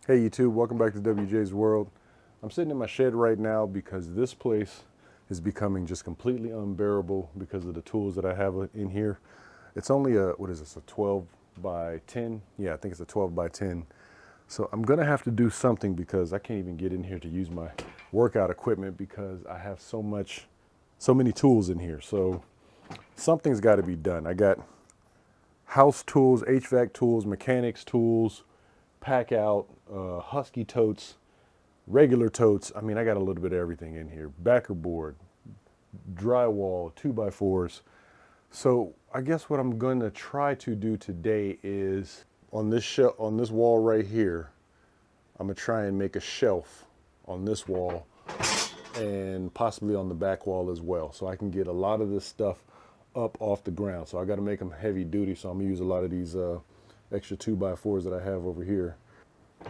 Hey YouTube, welcome back to WJ's World. I'm sitting in my shed right now because this place is becoming just completely unbearable because of the tools that I have in here. It's only what is this, a 12 by 10? Yeah, I think it's a 12 by 10. So I'm gonna have to do something because I can't even get in here to use my workout equipment because I have so many tools in here. So something's gotta be done. I got house tools, HVAC tools, mechanics tools, pack out, husky totes, regular totes. I mean, I got a little bit of everything in here. Backer board, drywall, 2x4s. So I guess what I'm going to try to do today is on this on this wall right here, I'm gonna try and make a shelf on this wall and possibly on the back wall as well, so I can get a lot of this stuff up off the ground. So I got to make them heavy duty, so I'm gonna use a lot of these extra 2x4s that I have over here.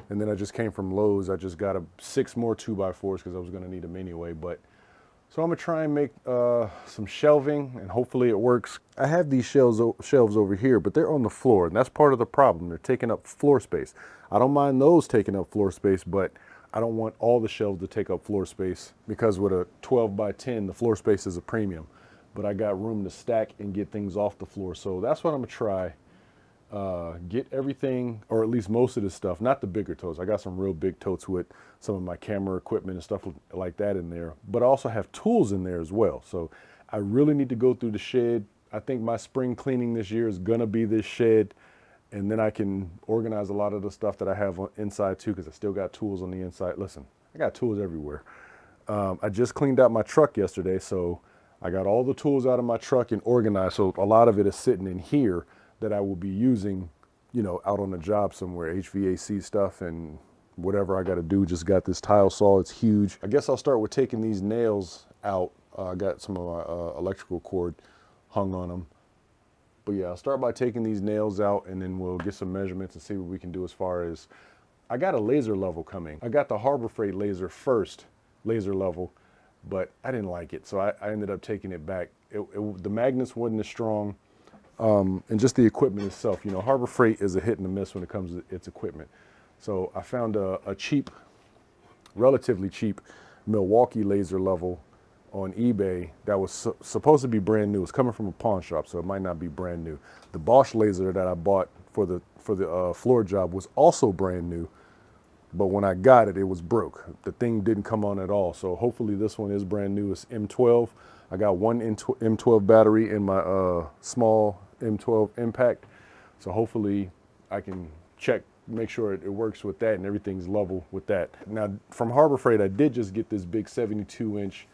And then I just came from Lowe's. I just got 6 more 2x4s because I was going to need them anyway. But so I'm going to try and make some shelving, and hopefully it works. I have these shelves over here, but they're on the floor, and that's part of the problem. They're taking up floor space. I don't mind those taking up floor space, but I don't want all the shelves to take up floor space because with a 12 by 10, the floor space is a premium. But I got room to stack and get things off the floor. So that's what I'm going to try. Get everything, or at least most of the stuff, not the bigger totes. I got some real big totes with some of my camera equipment and stuff like that in there, but I also have tools in there as well. So I really need to go through the shed. I think my spring cleaning this year is gonna be this shed, and then I can organize a lot of the stuff that I have inside too, because I still got tools on the inside. Listen, I got tools everywhere. I just cleaned out my truck yesterday, so I got all the tools out of my truck and organized. So a lot of it is sitting in here that I will be using, out on the job somewhere, HVAC stuff and whatever I got to do. Just got this tile saw, it's huge. I guess I'll start with taking these nails out. I got some of my electrical cord hung on them. But yeah, I'll start by taking these nails out, and then we'll get some measurements and see what we can do as far as, I got a laser level coming. I got the Harbor Freight laser first, laser level, but I didn't like it. So I ended up taking it back. The magnets wasn't as strong. And just the equipment itself. Harbor Freight is a hit and a miss when it comes to its equipment. So I found a cheap, relatively cheap Milwaukee laser level on eBay that was supposed to be brand new. It's coming from a pawn shop, so it might not be brand new. The Bosch laser that I bought for the floor job was also brand new, but when I got it, it was broke. The thing didn't come on at all. So hopefully this one is brand new. It's M12. I got one M12 battery in my small M12 impact. So hopefully I can check, make sure it works with that and everything's level with that. Now from Harbor Freight, I did just get this big 72-inch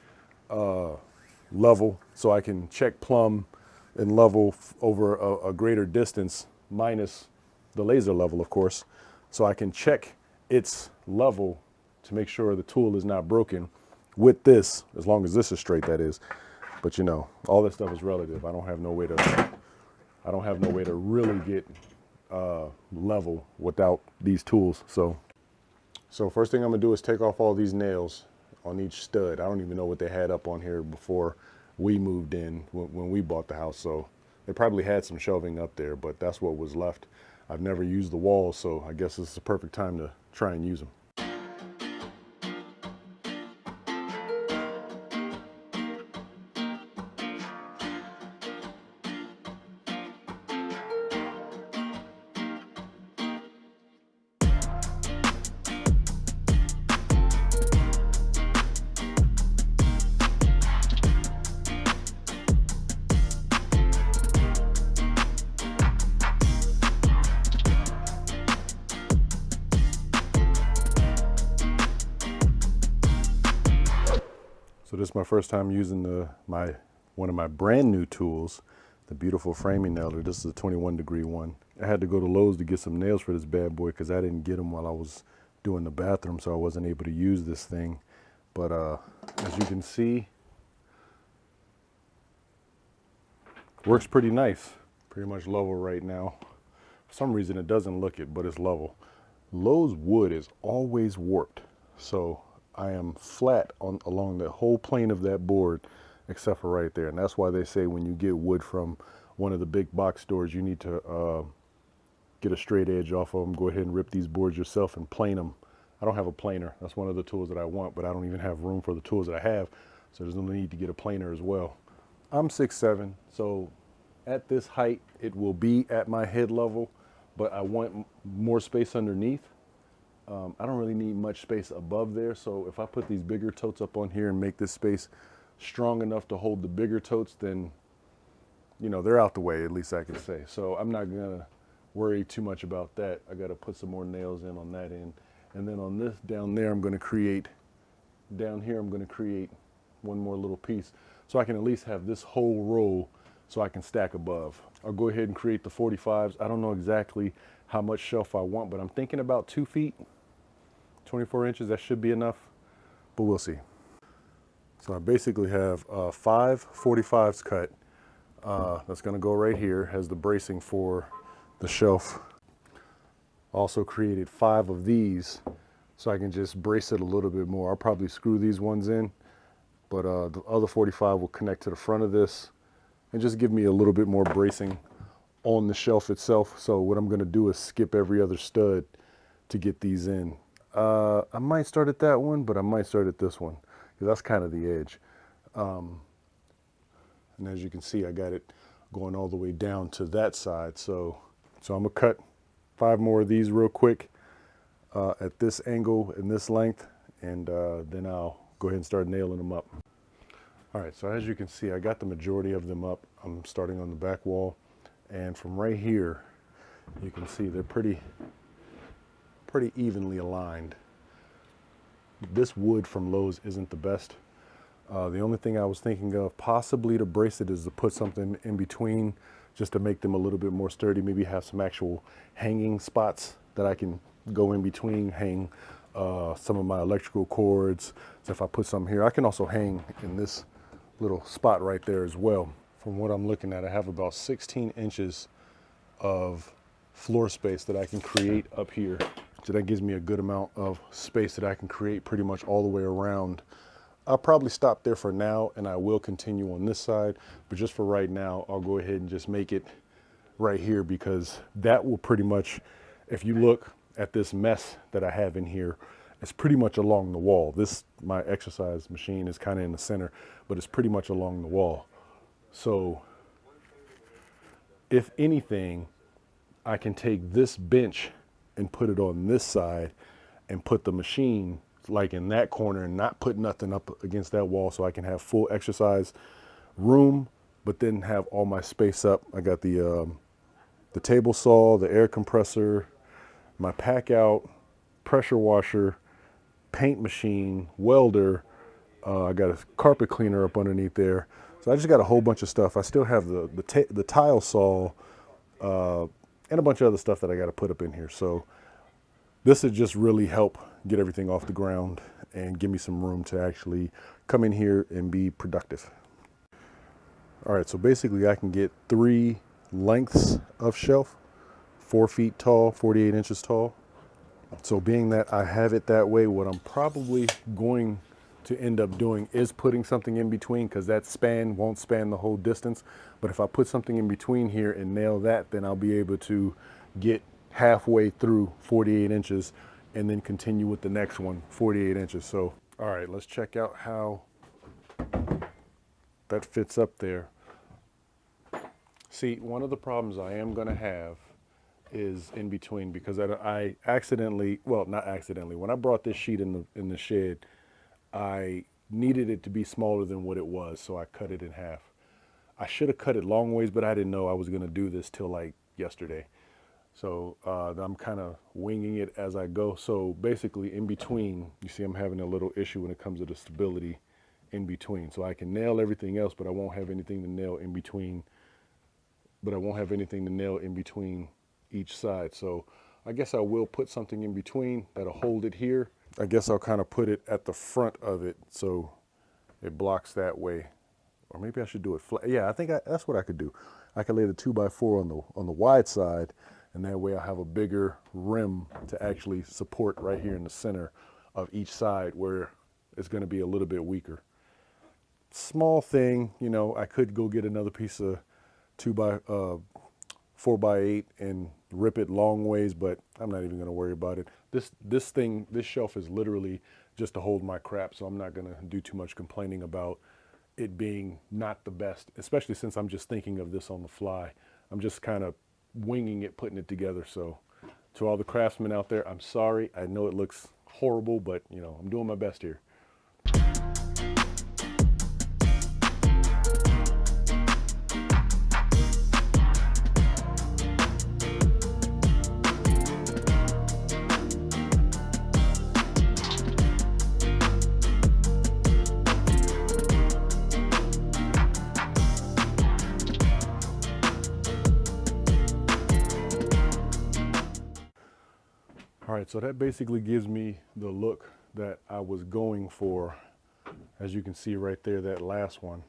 level, so I can check plumb and level over a greater distance, minus the laser level, of course. So I can check its level to make sure the tool is not broken with this, as long as this is straight, that is. But all this stuff is relative. I don't have no way to really get level without these tools. So first thing I'm gonna do is take off all these nails on each stud. I don't even know what they had up on here before we moved in, when we bought the house. So they probably had some shelving up there, but that's what was left. I've never used the walls, so I guess this is the perfect time to try and use them. So this is my first time using one of my brand new tools, the beautiful framing nailer. This is a 21-degree one. I had to go to Lowe's to get some nails for this bad boy because I didn't get them while I was doing the bathroom, so I wasn't able to use this thing. But as you can see, works pretty nice. Pretty much level right now. For some reason it doesn't look it, but it's level. Lowe's wood is always warped, so I am flat along the whole plane of that board except for right there. And that's why they say when you get wood from one of the big box stores, you need to get a straight edge off of them, go ahead and rip these boards yourself and plane them. I don't have a planer. That's one of the tools that I want, but I don't even have room for the tools that I have. So there's no need to get a planer as well. I'm 6'7", so at this height, it will be at my head level, but I want more space underneath. I don't really need much space above there. So if I put these bigger totes up on here and make this space strong enough to hold the bigger totes, then, you know, they're out the way, at least I can say. So I'm not gonna worry too much about that. I gotta put some more nails in on that end. And then on this down there, I'm gonna create, down here, I'm gonna create one more little piece so I can at least have this whole row so I can stack above. I'll go ahead and create the 45s. I don't know exactly how much shelf I want, but I'm thinking about 2 feet, 24 inches, that should be enough, but we'll see. So I basically have 5 45s cut. That's gonna go right here, has the bracing for the shelf. Also created 5 of these so I can just brace it a little bit more. I'll probably screw these ones in, but the other 45 will connect to the front of this and just give me a little bit more bracing on the shelf itself. So what I'm gonna do is skip every other stud to get these in. I might start at that one, but I might start at this one because that's kind of the edge. And as you can see, I got it going all the way down to that side. So I'm gonna cut 5 more of these real quick at this angle and this length, and then I'll go ahead and start nailing them up. All right, so as you can see, I got the majority of them up. I'm starting on the back wall, and from right here, you can see they're pretty evenly aligned. This wood from Lowe's isn't the best. The only thing I was thinking of possibly to brace it is to put something in between just to make them a little bit more sturdy. Maybe have some actual hanging spots that I can go in between, hang some of my electrical cords. So if I put some here, I can also hang in this little spot right there as well. From what I'm looking at, I have about 16 inches of floor space that I can create up here. So that gives me a good amount of space that I can create pretty much all the way around. I'll probably stop there for now, and I will continue on this side, but just for right now, I'll go ahead and just make it right here, because that will pretty much, if you look at this mess that I have in here, it's pretty much along the wall. My exercise machine is kind of in the center, but it's pretty much along the wall. So if anything, I can take this bench and put it on this side and put the machine like in that corner and not put nothing up against that wall, so I can have full exercise room, but then have all my space up. I got the table saw, the air compressor, my pack out, pressure washer, paint machine, welder. I got a carpet cleaner up underneath there. So I just got a whole bunch of stuff. I still have the tile saw and a bunch of other stuff that I got to put up in here. So this would just really help get everything off the ground and give me some room to actually come in here and be productive. All right, so basically I can get 3 lengths of shelf, 4 feet tall, 48 inches tall. So being that I have it that way, what I'm probably going to end up doing is putting something in between, because that span won't span the whole distance. But if I put something in between here and nail that, then I'll be able to get halfway through 48 inches and then continue with the next one, 48 inches. So, all right, let's check out how that fits up there. See, one of the problems I am gonna have is in between, because I accidentally, well, not accidentally, when I brought this sheet in the shed, I needed it to be smaller than what it was, so I cut it in half. I should have cut it long ways, but I didn't know I was gonna do this till like yesterday. So I'm kind of winging it as I go. So basically in between, you see I'm having a little issue when it comes to the stability in between. So I can nail everything else, but I won't have anything to nail in between. Each side. So I guess I will put something in between that'll hold it here. I guess I'll kind of put it at the front of it so it blocks that way. Or maybe I should do it flat. Yeah, I think that's what I could do. I could lay the 2x4 on the wide side, and that way I have a bigger rim to actually support right here in the center of each side, where it's going to be a little bit weaker. Small thing, you know, I could go get another piece of 4x8 and rip it long ways, but I'm not even gonna worry about it. This shelf is literally just to hold my crap, so I'm not gonna do too much complaining about it being not the best, especially since I'm just thinking of this on the fly. I'm just kind of winging it, putting it together. So to all the craftsmen out there, I'm sorry. I know it looks horrible, but you know, I'm doing my best here. All right, so that basically gives me the look that I was going for. As you can see right there, that last one.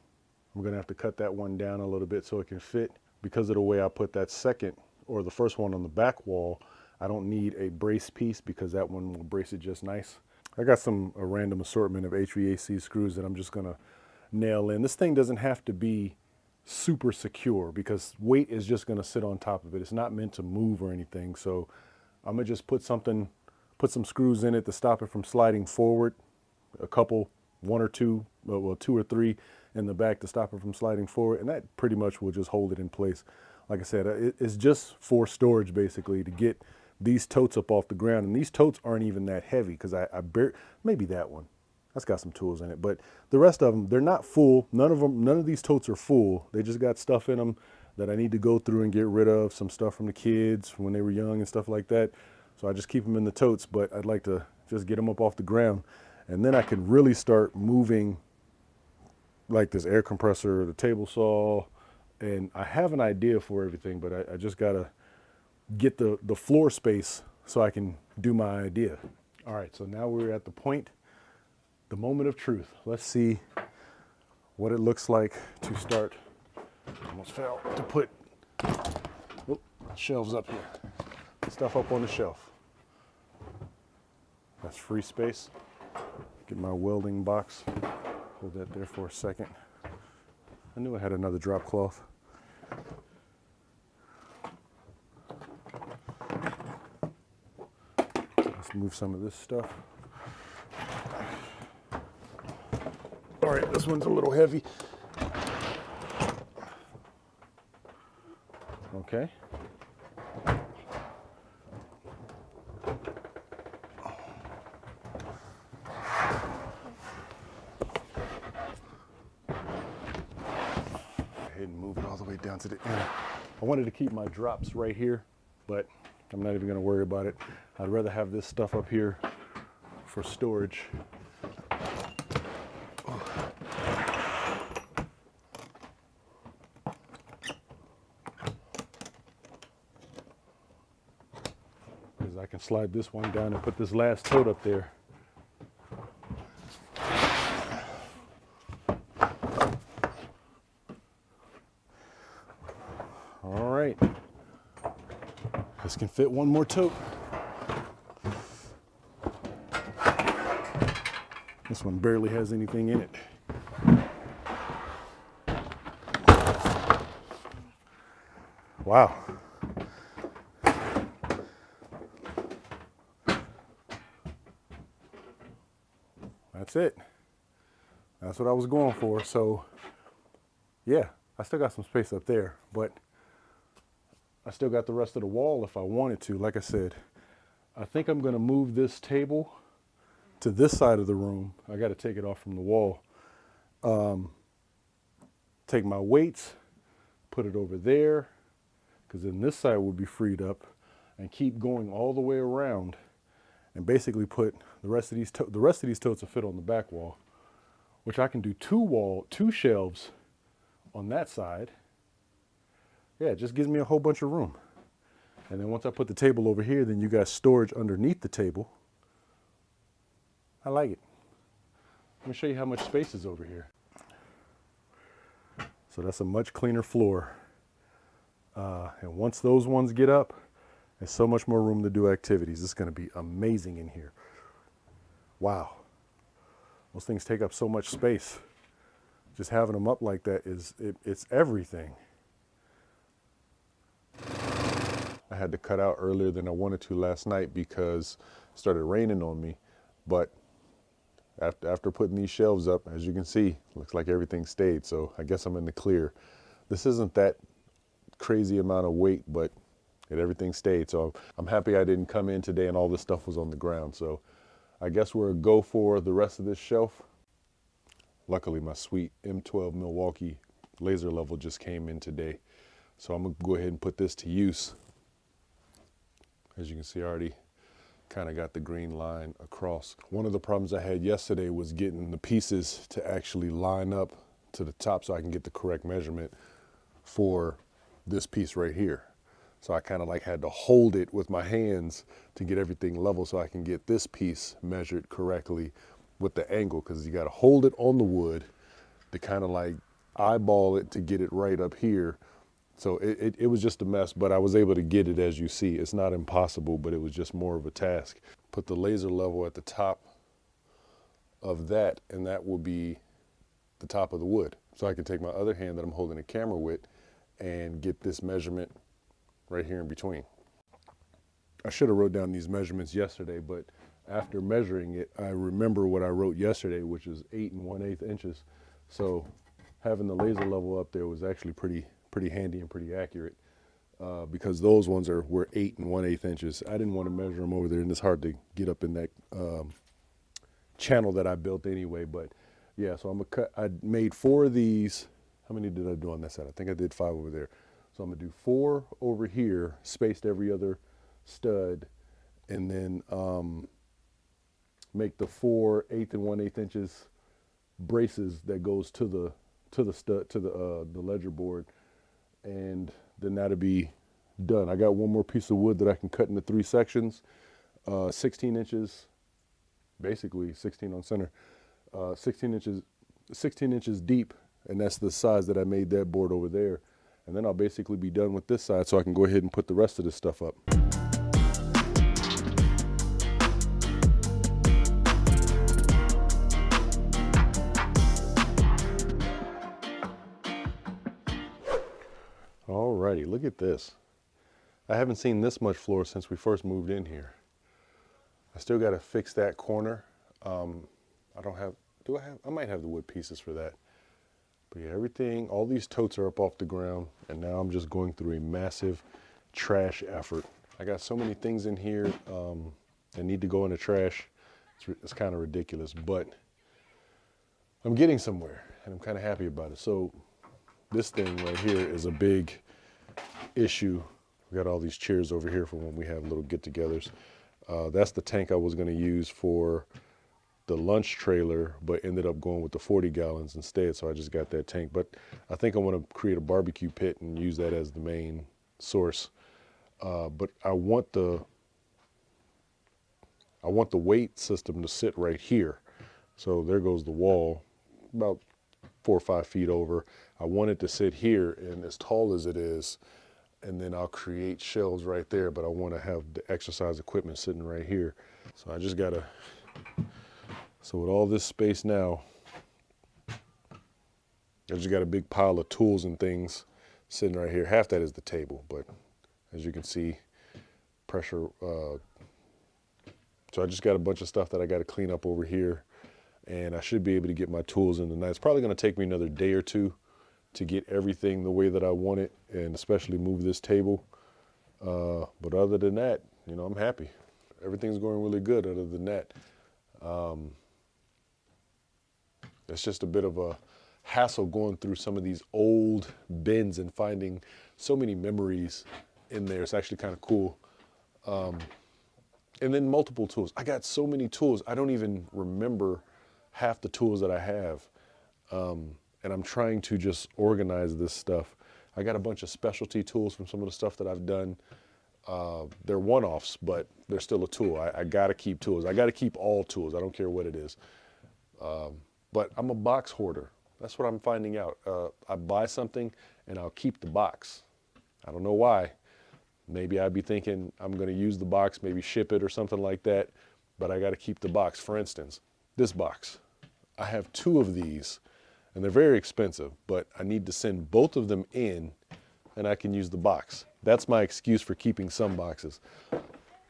I'm gonna have to cut that one down a little bit so it can fit. Because of the way I put that second, or the first one on the back wall, I don't need a brace piece because that one will brace it just nice. I got a random assortment of HVAC screws that I'm just gonna nail in. This thing doesn't have to be super secure because weight is just gonna sit on top of it. It's not meant to move or anything, so I'm gonna just put some screws in it to stop it from sliding forward. A couple, one or two, well, two or three in the back to stop it from sliding forward, and that pretty much will just hold it in place. Like I said, it's just for storage basically to get these totes up off the ground, and these totes aren't even that heavy because maybe that one, that's got some tools in it, but the rest of them, they're not full. None of these totes are full. They just got stuff in them that I need to go through and get rid of, some stuff from the kids when they were young and stuff like that. So I just keep them in the totes, but I'd like to just get them up off the ground. And then I can really start moving like this air compressor, the table saw, and I have an idea for everything, but I just gotta get the floor space so I can do my idea. All right, so now we're at the moment of truth. Let's see what it looks like to start. Almost fell to put shelves up here. Stuff up on the shelf. That's free space. Get my welding box. Hold that there for a second. I knew I had another drop cloth. Let's move some of this stuff. All right, this one's a little heavy. Okay. And move it all the way down to the end. I wanted to keep my drops right here, but I'm not even going to worry about it. I'd rather have this stuff up here for storage. Because I can slide this one down and put this last tote up there. All right, this can fit one more tote. This one barely has anything in it. Wow. That's it. That's what I was going for. So yeah, I still got some space up there, but I still got the rest of the wall if I wanted to. Like I said, I think I'm going to move this table to this side of the room. I got to take it off from the wall. Take my weights, put it over there, because then this side will be freed up, and keep going all the way around, and basically put the rest of these totes will fit on the back wall, which I can do two shelves on that side. Yeah, it just gives me a whole bunch of room. And then once I put the table over here, then you got storage underneath the table. I like it. Let me show you how much space is over here. So that's a much cleaner floor. And once those ones get up, there's so much more room to do activities. It's going to be amazing in here. Wow. Those things take up so much space. Just having them up like that it's everything. I had to cut out earlier than I wanted to last night because it started raining on me. But after putting these shelves up, as you can see, looks like everything stayed. So I guess I'm in the clear. This isn't that crazy amount of weight, but everything stayed. So I'm happy I didn't come in today and all this stuff was on the ground. So I guess we're a go for the rest of this shelf. Luckily, my sweet M12 Milwaukee laser level just came in today. So I'm gonna go ahead and put this to use. As you can see, I already kind of got the green line across. One of the problems I had yesterday was getting the pieces to actually line up to the top so I can get the correct measurement for this piece right here. So I kind of like had to hold it with my hands to get everything level so I can get this piece measured correctly with the angle, because you got to hold it on the wood to kind of like eyeball it to get it right up here. So it was just a mess, but I was able to get it. As you see, it's not impossible, but it was just more of a task. Put the laser level at the top of that, and that will be the top of the wood. So I can take my other hand that I'm holding the camera with and get this measurement right here in between. I should have wrote down these measurements yesterday, but after measuring it, I remember what I wrote yesterday, which is 8 1/8 inches. So having the laser level up there was actually pretty handy and pretty accurate, because those ones were 8 1/8 inches. I didn't want to measure them over there, and it's hard to get up in that channel that I built anyway. But yeah, so I'm gonna cut. I made 4 of these. How many did I do on that side? I think I did 5 over there. So I'm gonna do 4 over here, spaced every other stud, and then make the 4 8 1/8 inches braces that goes to the stud, to the ledger board. And then that'll be done. I got one more piece of wood that I can cut into 3 sections, 16 inches, basically 16 on center, 16 inches deep, and that's the size that I made that board over there. And then I'll basically be done with this side, so I can go ahead and put the rest of this stuff up. Alrighty, look at this. I haven't seen this much floor since we first moved in here. I still got to fix that corner. I don't have, do I have, I might have the wood pieces for that. But yeah, everything, all these totes are up off the ground, and now I'm just going through a massive trash effort. I got so many things in here that need to go in the trash. It's kind of ridiculous, but I'm getting somewhere, and I'm kind of happy about it. So this thing right here is a big issue. We got all these chairs over here for when we have little get-togethers. That's the tank I was going to use for the lunch trailer, but ended up going with the 40 gallons instead. So I just got that tank. But I think I want to create a barbecue pit and use that as the main source. But I want the weight system to sit right here. So there goes the wall, about 4 or 5 feet over. I want it to sit here, and as tall as it is, and then I'll create shelves right there, but I want to have the exercise equipment sitting right here. So I just gotta, so with all this space now, I just got a big pile of tools and things sitting right here. Half that is the table, but as you can see, pressure, so I just got a bunch of stuff that I got to clean up over here, and I should be able to get my tools in tonight. It's probably going to take me another day or 2 to get everything the way that I want it, and especially move this table. But other than that, you know, I'm happy. Everything's going really good other than that. It's just a bit of a hassle going through some of these old bins and finding so many memories in there. It's actually kind of cool. And then multiple tools. I got so many tools, I don't even remember half the tools that I have. And I'm trying to just organize this stuff. I got a bunch of specialty tools from some of the stuff that I've done. They're one-offs, but they're still a tool. I gotta keep tools. I gotta keep all tools. I don't care what it is. But I'm a box hoarder. That's what I'm finding out. I buy something and I'll keep the box. I don't know why. Maybe I'd be thinking I'm gonna use the box, maybe ship it or something like that, but I gotta keep the box. For instance, this box. I have 2 of these, and they're very expensive, but I need to send both of them in and I can use the box. That's my excuse for keeping some boxes.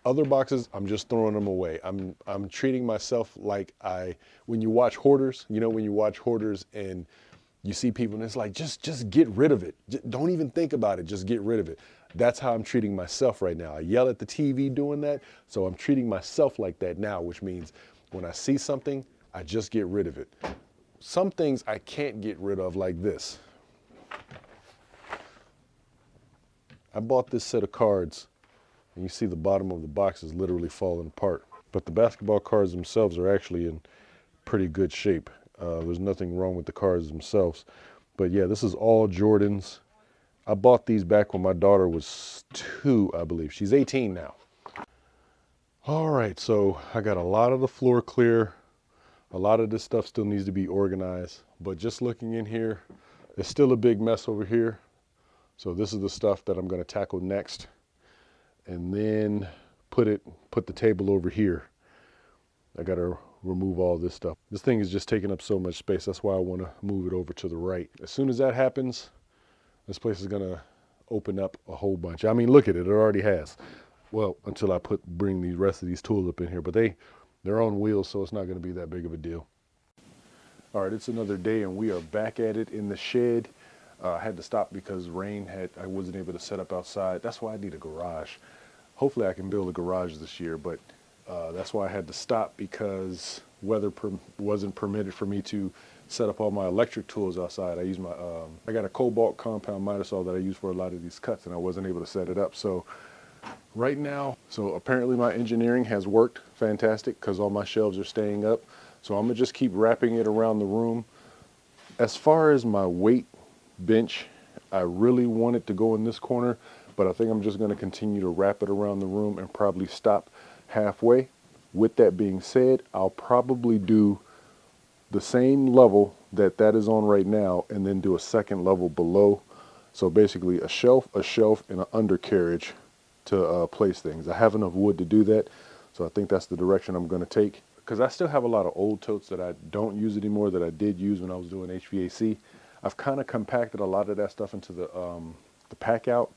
Other boxes, I'm just throwing them away. I'm treating myself like when you watch hoarders, you know, when you watch hoarders and you see people and it's like, just get rid of it. Don't even think about it. Just get rid of it. That's how I'm treating myself right now. I yell at the TV doing that. So I'm treating myself like that now, which means when I see something, I just get rid of it. Some things I can't get rid of, like this. I bought this set of cards and you see the bottom of the box is literally falling apart. But the basketball cards themselves are actually in pretty good shape. There's nothing wrong with the cards themselves. But yeah, this is all Jordans. I bought these back when my daughter was 2, I believe. She's 18 now. All right, so I got a lot of the floor clear. A lot of this stuff still needs to be organized. But just looking in here, it's still a big mess over here. So this is the stuff that I'm going to tackle next. And then put the table over here. I got to remove all this stuff. This thing is just taking up so much space. That's why I want to move it over to the right. As soon as that happens, this place is going to open up a whole bunch. I mean, look at it. It already has. Well, until I bring the rest of these tools up in here. But they're on wheels, so it's not going to be that big of a deal. All right, it's another day, and we are back at it in the shed. I had to stop because I wasn't able to set up outside. That's why I need a garage. Hopefully I can build a garage this year, but that's why I had to stop, because weather wasn't permitted for me to set up all my electric tools outside. I use I got a cobalt compound miter saw that I use for a lot of these cuts, and I wasn't able to set it up. So right now, apparently my engineering has worked fantastic because all my shelves are staying up. So I'm gonna just keep wrapping it around the room. As far as my weight bench, I really want it to go in this corner, but I think I'm just gonna continue to wrap it around the room and probably stop halfway. With that being said, I'll probably do the same level that is on right now and then do a second level below. So basically a shelf, and an undercarriage to place things. I have enough wood to do that, so I think that's the direction I'm going to take, because I still have a lot of old totes that I don't use anymore that I did use when I was doing HVAC. I've kind of compacted a lot of that stuff into the pack out,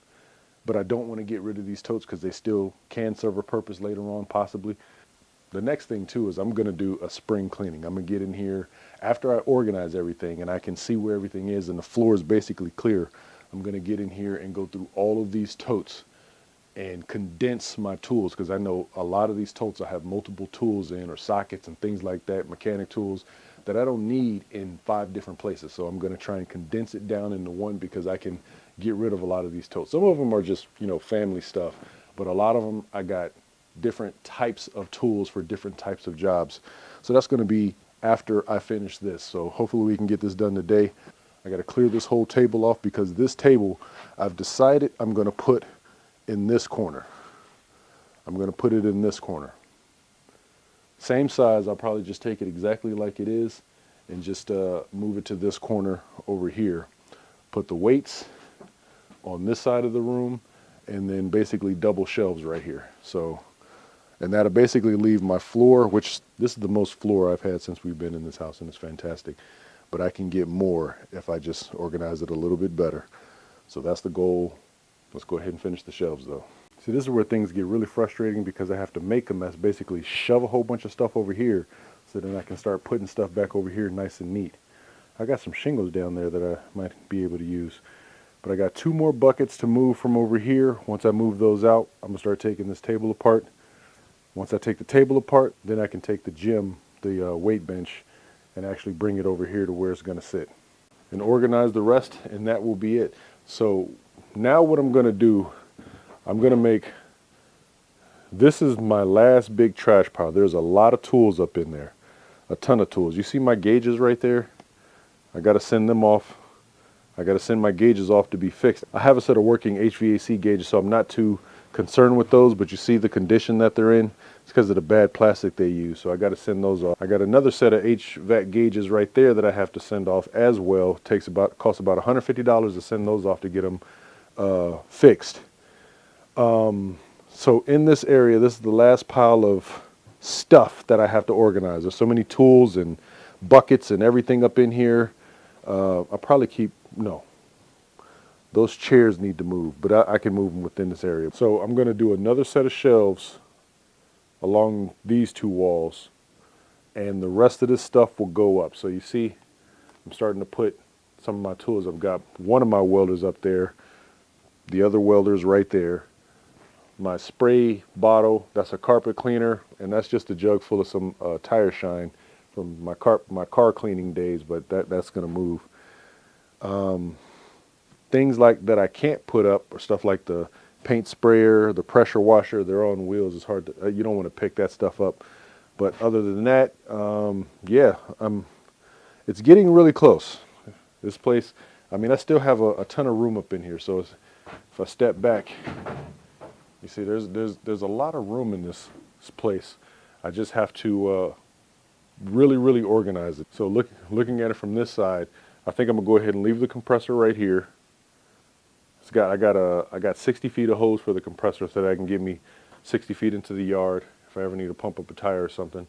but I don't want to get rid of these totes because they still can serve a purpose later on, possibly. The next thing too is I'm going to do a spring cleaning. I'm going to get in here after I organize everything and I can see where everything is and the floor is basically clear. I'm going to get in here and go through all of these totes and condense my tools, because I know a lot of these totes I have multiple tools in, or sockets and things like that, mechanic tools that I don't need in 5 different places. So I'm going to try and condense it down into one, because I can get rid of a lot of these totes. Some of them are just, family stuff, but a lot of them I got different types of tools for different types of jobs. So that's going to be after I finish this. So hopefully we can get this done today. I got to clear this whole table off, because this table I've decided I'm going to put in this corner. I'm going to put it in this corner. Same size. I'll probably just take it exactly like it is and just move it to this corner over here. Put the weights on this side of the room, and then basically double shelves right here. So, and that'll basically leave my floor, which this is the most floor I've had since we've been in this house, and it's fantastic. But I can get more if I just organize it a little bit better. So that's the goal. Let's go ahead and finish the shelves though. See, this is where things get really frustrating, because I have to make a mess, basically shove a whole bunch of stuff over here so then I can start putting stuff back over here nice and neat. I got some shingles down there that I might be able to use. But I got 2 more buckets to move from over here. Once I move those out, I'm gonna start taking this table apart. Once I take the table apart, then I can take the weight bench, and actually bring it over here to where it's gonna sit. And organize the rest, and that will be it. So now what I'm going to do, I'm going to make, this is my last big trash pile. There's a lot of tools up in there, a ton of tools. You see my gauges right there? I got to send them off. I got to send my gauges off to be fixed. I have a set of working HVAC gauges, so I'm not too concerned with those, but you see the condition that they're in. It's because of the bad plastic they use, so I got to send those off. I got another set of HVAC gauges right there that I have to send off as well. Costs about $150 to send those off to get them fixed. So in this area, this is the last pile of stuff that I have to organize. There's so many tools and buckets and everything up in here. I'll probably keep, no. those chairs need to move, but I can move them within this area. So I'm going to do another set of shelves along these two walls, and the rest of this stuff will go up. So you see, I'm starting to put some of my tools. I've got one of my welders up there, the other welder's right there. My spray bottle, that's a carpet cleaner, and that's just a jug full of some tire shine from my car cleaning days, but that's going to move. Things like that I can't put up are stuff like the paint sprayer, the pressure washer. They're on wheels. It's hard to, you don't want to pick that stuff up. But other than that, yeah, it's getting really close. This place, I mean, I still have a ton of room up in here. So if I step back, you see there's a lot of room in this place. I just have to really organize it. So looking at it from this side, I think I'm gonna go ahead and leave the compressor right here. I got 60 feet of hose for the compressor so that I can get me 60 feet into the yard if I ever need to pump up a tire or something.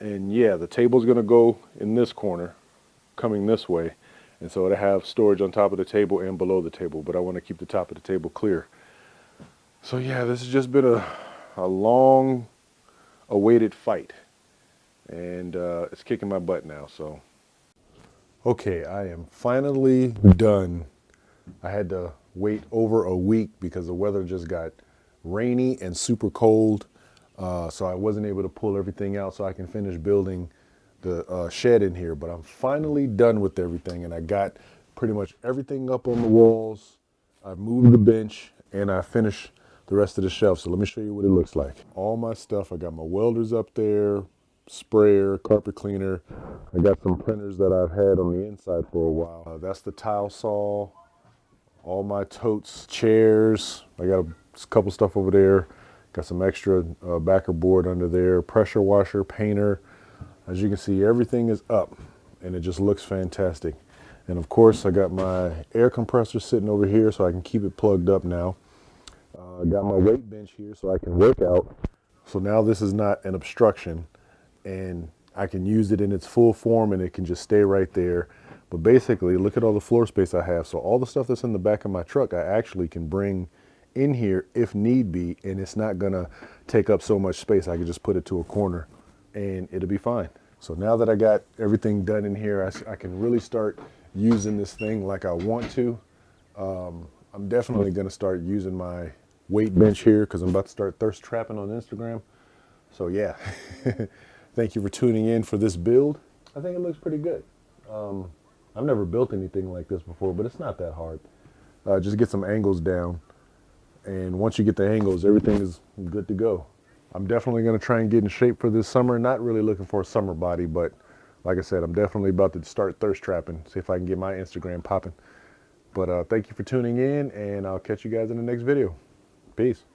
And yeah, the table's gonna go in this corner, coming this way. And so it'll have storage on top of the table and below the table, but I want to keep the top of the table clear. So yeah, this has just been a long awaited fight, and it's kicking my butt now. So okay, I am finally done. I had to wait over a week because the weather just got rainy and super cold, so I wasn't able to pull everything out so I can finish building the shed in here. But I'm finally done with everything, and I got pretty much everything up on the walls. I've moved the bench, and I finished the rest of the shelf. So let me show you what it looks like. All my stuff, I got my welders up there, sprayer, carpet cleaner. I got some printers that I've had on the inside for a while. That's the tile saw, all my totes, chairs. I got a couple stuff over there. Got some extra backer board under there, pressure washer, painter. As you can see, everything is up and it just looks fantastic. And of course, I got my air compressor sitting over here so I can keep it plugged up now. I got my weight bench here so I can work out. So now this is not an obstruction, and I can use it in its full form and it can just stay right there. But basically, look at all the floor space I have. So all the stuff that's in the back of my truck, I actually can bring in here if need be, and it's not gonna take up so much space. I can just put it to a corner and it'll be fine. So now that I got everything done in here, I can really start using this thing like I want to. I'm definitely gonna start using my weight bench here because I'm about to start thirst trapping on Instagram. So yeah, thank you for tuning in for this build. I think it looks pretty good. I've never built anything like this before, but it's not that hard. Just get some angles down, and once you get the angles, everything is good to go. I'm definitely going to try and get in shape for this summer. Not really looking for a summer body, but like I said, I'm definitely about to start thirst trapping, see if I can get my Instagram popping. But thank you for tuning in, and I'll catch you guys in the next video. Peace.